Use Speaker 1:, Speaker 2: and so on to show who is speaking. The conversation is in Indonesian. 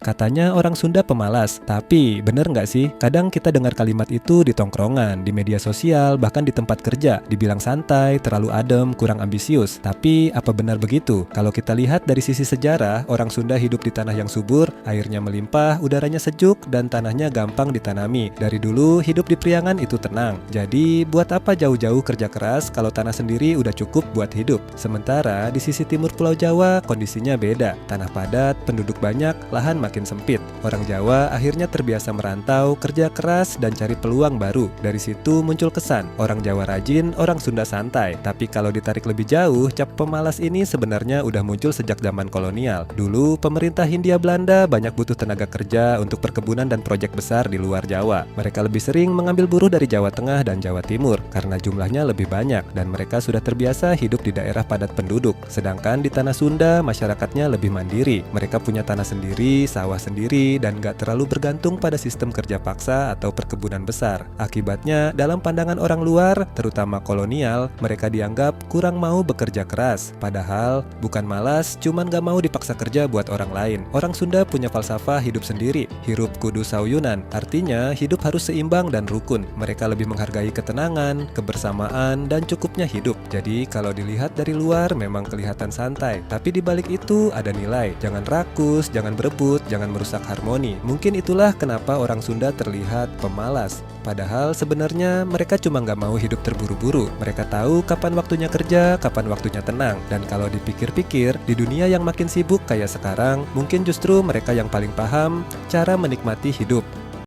Speaker 1: Katanya orang Sunda pemalas, tapi bener nggak sih? Kadang kita dengar kalimat itu di tongkrongan, di media sosial, bahkan di tempat kerja. Dibilang santai, terlalu adem, kurang ambisius. Tapi apa benar begitu? Kalau kita lihat dari sisi sejarah, orang Sunda hidup di tanah yang subur, airnya melimpah, udaranya sejuk, dan tanahnya gampang ditanami. Dari dulu, hidup di Priangan itu tenang. Jadi, buat apa jauh-jauh kerja keras kalau tanah sendiri udah cukup buat hidup? Sementara di sisi timur Pulau Jawa, kondisinya beda. Tanah padat, penduduk banyak, lahan makin sempit. Orang Jawa akhirnya terbiasa merantau, kerja keras, dan cari peluang baru. Dari situ muncul kesan, orang Jawa rajin, orang Sunda santai. Tapi kalau ditarik lebih jauh, cap pemalas ini sebenarnya udah muncul sejak zaman kolonial. Dulu, pemerintah Hindia Belanda banyak butuh tenaga kerja untuk perkebunan dan proyek besar di luar Jawa. Mereka lebih sering mengambil buruh dari Jawa Tengah dan Jawa Timur, karena jumlahnya lebih banyak, dan mereka sudah terbiasa hidup di daerah padat penduduk. Sedangkan di tanah Sunda, masyarakatnya lebih mandiri. Mereka punya tanah sendiri, sawah sendiri, dan gak terlalu bergantung pada sistem kerja paksa atau perkebunan besar. Akibatnya, dalam pandangan orang luar, terutama kolonial, mereka dianggap kurang mau bekerja keras. Padahal, bukan malas, cuman gak mau dipaksa kerja buat orang lain. Orang Sunda punya falsafah hidup sendiri, hirup kudu sauyunan. Artinya, hidup harus seimbang dan rukun. Mereka lebih menghargai ketenangan, kebersamaan, dan cukupnya hidup. Jadi, kalau dilihat dari luar, memang kelihatan santai. Tapi di balik itu ada nilai. Jangan rakus, jangan berebut, jangan merusak harmoni. Mungkin itulah kenapa orang Sunda terlihat pemalas. Padahal sebenarnya mereka cuma nggak mau hidup terburu-buru. Mereka tahu kapan waktunya kerja, kapan waktunya tenang. Dan kalau dipikir-pikir, di dunia yang makin sibuk kayak sekarang, mungkin justru mereka yang paling paham cara menikmati hidup.